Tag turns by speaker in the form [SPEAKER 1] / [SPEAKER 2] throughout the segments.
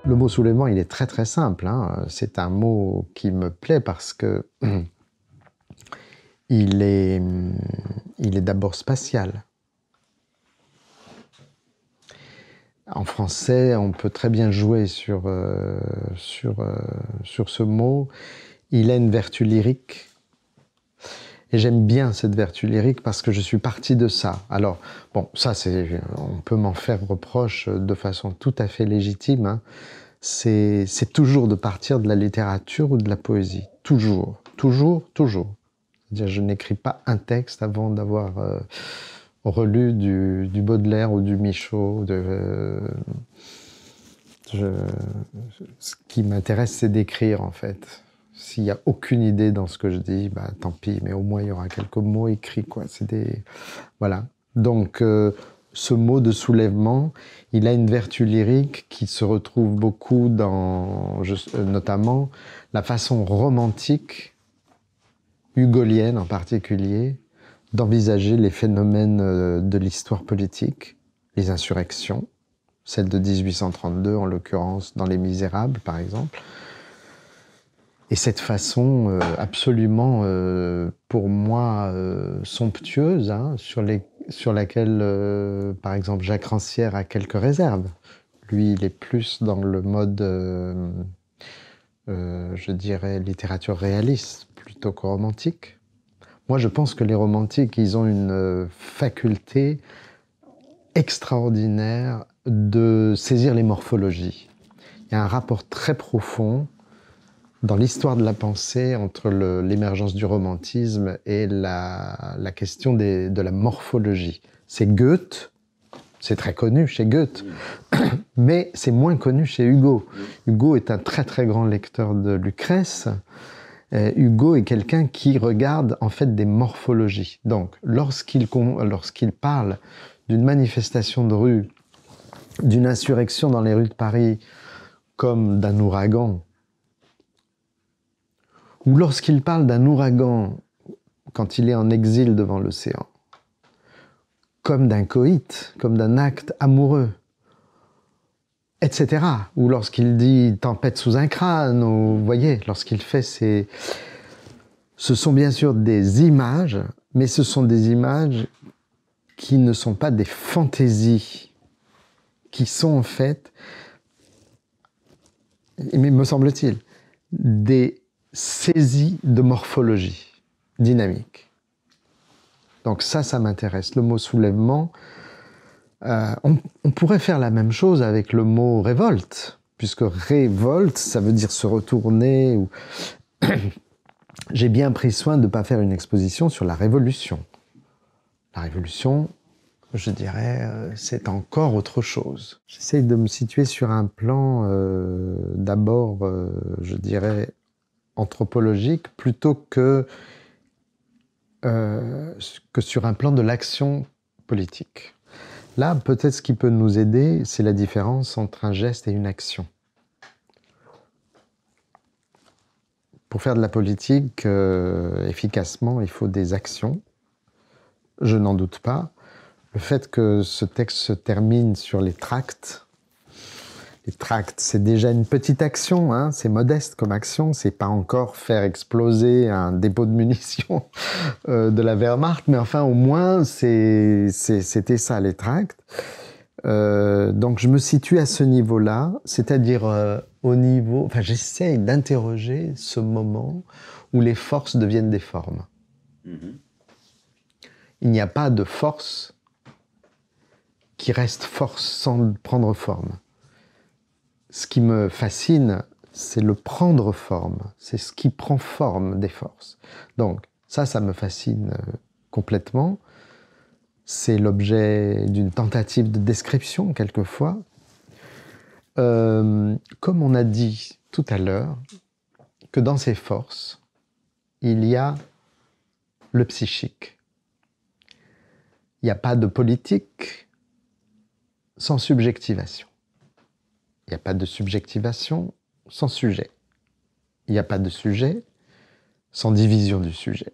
[SPEAKER 1] Le mot soulèvement, il est très très simple, hein. C'est un mot qui me plaît parce que il est d'abord spatial. En français, on peut très bien jouer sur ce mot. Il a une vertu lyrique. Et j'aime bien cette vertu lyrique parce que je suis parti de ça. Alors, bon, ça, on peut m'en faire reproche de façon tout à fait légitime, hein. C'est toujours de partir de la littérature ou de la poésie. Toujours, toujours, toujours. C'est-à-dire, je n'écris pas un texte avant d'avoir relu du Baudelaire ou du Michaud. Ce qui m'intéresse, c'est d'écrire, en fait. S'il n'y a aucune idée dans ce que je dis, bah, tant pis, mais au moins il y aura quelques mots écrits, quoi. Voilà. Donc, ce mot de soulèvement, il a une vertu lyrique qui se retrouve beaucoup dans, notamment, la façon romantique, hugolienne en particulier, d'envisager les phénomènes de l'histoire politique, les insurrections, celle de 1832 en l'occurrence, dans Les Misérables, par exemple. Et cette façon absolument, pour moi, somptueuse, hein, sur laquelle, par exemple, Jacques Rancière a quelques réserves. Lui, il est plus dans le mode, je dirais, littérature réaliste, plutôt que romantique. Moi, je pense que les romantiques, ils ont une faculté extraordinaire de saisir les morphologies. Il y a un rapport très profond dans l'histoire de la pensée entre l'émergence du romantisme et la question de la morphologie. C'est Goethe, c'est très connu chez Goethe, mais c'est moins connu chez Hugo. Hugo est un très très grand lecteur de Lucrèce. Hugo est quelqu'un qui regarde en fait des morphologies. Donc, lorsqu'il parle d'une manifestation de rue, d'une insurrection dans les rues de Paris, comme d'un ouragan, ou lorsqu'il parle d'un ouragan quand il est en exil devant l'océan, comme d'un coït, comme d'un acte amoureux, etc. Ou lorsqu'il dit tempête sous un crâne, ou vous voyez, lorsqu'il fait ces... Ce sont bien sûr des images, mais ce sont des images qui ne sont pas des fantaisies, qui sont en fait, me semble-t-il, des saisies de morphologie dynamique. Donc ça m'intéresse. Le mot soulèvement, on pourrait faire la même chose avec le mot révolte, puisque révolte, ça veut dire se retourner. Ou... J'ai bien pris soin de ne pas faire une exposition sur la Révolution. La Révolution, je dirais, c'est encore autre chose. J'essaye de me situer sur un plan d'abord, je dirais, anthropologique, plutôt que sur un plan de l'action politique. Là, peut-être ce qui peut nous aider, c'est la différence entre un geste et une action. Pour faire de la politique efficacement, il faut des actions. Je n'en doute pas. Le fait que ce texte se termine sur les tracts, c'est déjà une petite action, hein, c'est modeste comme action, c'est pas encore faire exploser un dépôt de munitions de la Wehrmacht, mais enfin au moins c'était ça les tracts. Donc je me situe à ce niveau-là, c'est-à-dire au niveau, enfin j'essaye d'interroger ce moment où les forces deviennent des formes. Il n'y a pas de force qui reste force sans prendre forme. Ce qui me fascine, c'est le prendre forme, c'est ce qui prend forme des forces. Donc ça me fascine complètement. C'est l'objet d'une tentative de description, quelquefois. Comme on a dit tout à l'heure, que dans ces forces, il y a le psychique. Il n'y a pas de politique sans subjectivation. Il n'y a pas de subjectivation sans sujet. Il n'y a pas de sujet sans division du sujet.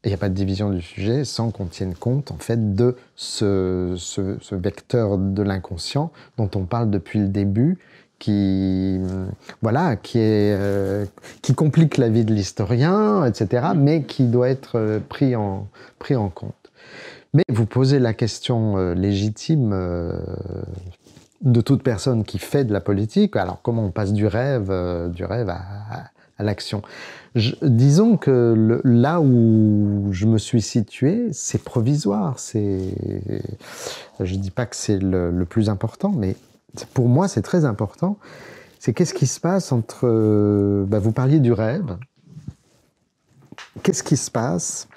[SPEAKER 1] Et il n'y a pas de division du sujet sans qu'on tienne compte, en fait, de ce vecteur de l'inconscient dont on parle depuis le début, voilà, qui complique la vie de l'historien, etc., mais qui doit être pris en compte. Mais vous posez la question légitime de toute personne qui fait de la politique. Alors, comment on passe du rêve à l'action? Disons que là où je me suis situé, c'est provisoire. Je ne dis pas que c'est le plus important, mais pour moi, c'est très important. C'est qu'est-ce qui se passe entre... vous parliez du rêve. Qu'est-ce qui se passe?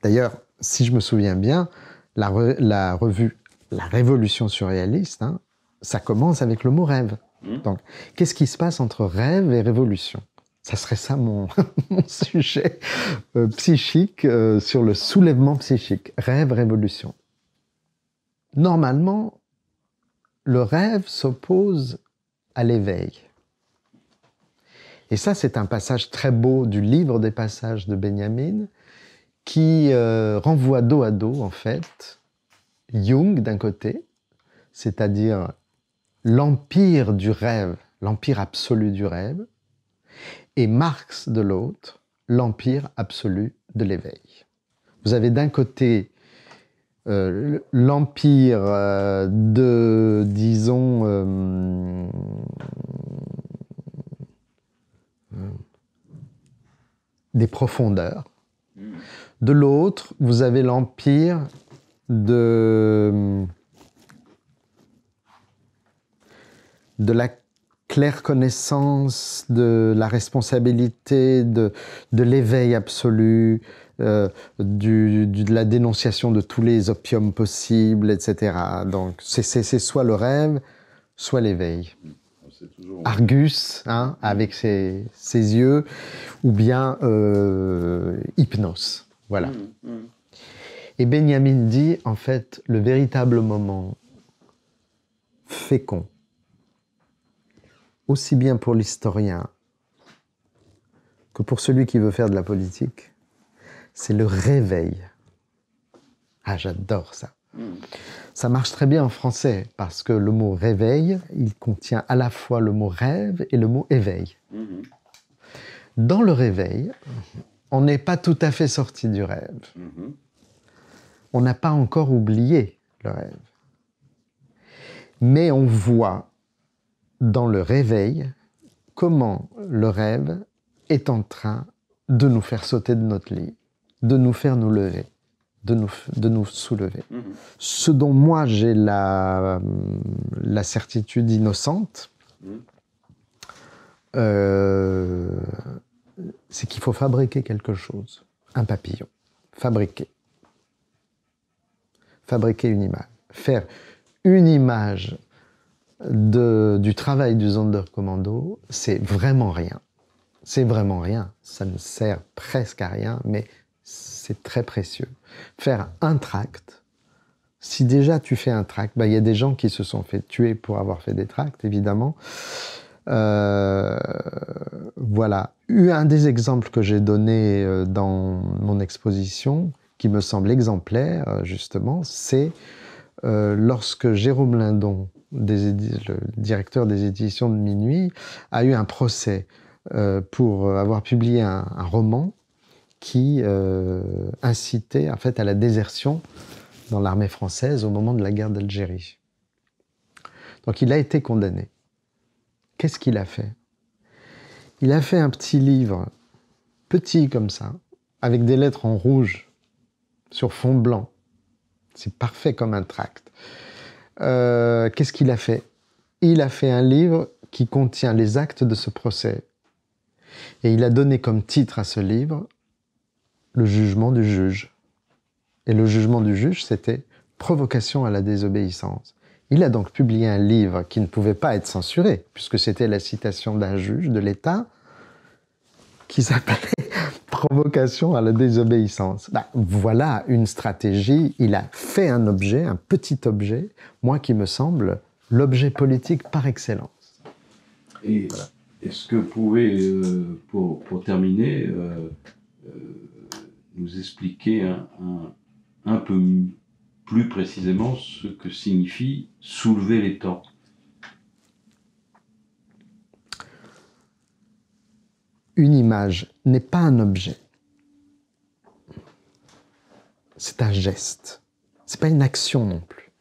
[SPEAKER 1] D'ailleurs, si je me souviens bien, la revue La Révolution surréaliste, hein, ça commence avec le mot rêve. Donc, qu'est-ce qui se passe entre rêve et révolution? Ça serait ça mon sujet psychique sur le soulèvement psychique. Rêve, révolution. Normalement, le rêve s'oppose à l'éveil. Et ça, c'est un passage très beau du livre des passages de Benjamin, qui renvoie dos à dos, en fait, Jung d'un côté, c'est-à-dire l'empire du rêve, l'empire absolu du rêve, et Marx de l'autre, l'empire absolu de l'éveil. Vous avez d'un côté l'empire de, disons, des profondeurs. De l'autre, vous avez l'empire de la claire connaissance, de la responsabilité, de l'éveil absolu, de la dénonciation de tous les opiums possibles, etc. Donc, c'est soit le rêve, soit l'éveil. Argus, hein, avec ses yeux, ou bien Hypnos. Voilà. Et Benjamin dit, en fait, le véritable moment fécond, aussi bien pour l'historien que pour celui qui veut faire de la politique, c'est le réveil. Ah, j'adore ça. Ça marche très bien en français, parce que le mot réveil, il contient à la fois le mot rêve et le mot éveil. Dans le réveil, on n'est pas tout à fait sorti du rêve. On n'a pas encore oublié le rêve. Mais on voit dans le réveil comment le rêve est en train de nous faire sauter de notre lit, de nous faire nous lever, de nous soulever. Ce dont moi j'ai la certitude innocente, c'est qu'il faut fabriquer quelque chose, un papillon, fabriquer une image, faire une image du travail du Sonderkommando, c'est vraiment rien. C'est vraiment rien. Ça ne sert presque à rien, mais c'est très précieux. Faire un tract, si déjà tu fais un tract, il y a des gens qui se sont fait tuer pour avoir fait des tracts, évidemment. Voilà. Un des exemples que j'ai donné dans mon exposition, qui me semble exemplaire, justement, c'est lorsque Jérôme Lindon, le directeur des éditions de Minuit, a eu un procès pour avoir publié un roman qui incitait en fait à la désertion dans l'armée française au moment de la guerre d'Algérie. Donc il a été condamné. Qu'est-ce qu'il a fait? Il a fait un petit livre, petit comme ça, avec des lettres en rouge, sur fond blanc. C'est parfait comme un tract. Qu'est-ce qu'il a fait? Il a fait un livre qui contient les actes de ce procès. Et il a donné comme titre à ce livre « Le jugement du juge ». Et le jugement du juge, c'était « Provocation à la désobéissance ». Il a donc publié un livre qui ne pouvait pas être censuré, puisque c'était la citation d'un juge de l'État, qui s'appelait « Provocation à la désobéissance ». Voilà une stratégie. Il a fait un objet, un petit objet, moi qui me semble l'objet politique par excellence.
[SPEAKER 2] Et voilà. Est-ce que vous pouvez, pour terminer, nous expliquer un peu plus précisément ce que signifie soulever les temps.
[SPEAKER 1] Une image n'est pas un objet. C'est un geste. C'est pas une action non plus.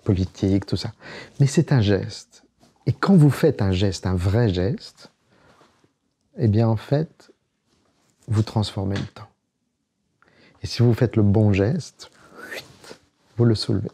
[SPEAKER 1] Politique, tout ça. Mais c'est un geste. Et quand vous faites un geste, un vrai geste, eh bien en fait, vous transformez le temps. Et si vous faites le bon geste, vous le soulevez.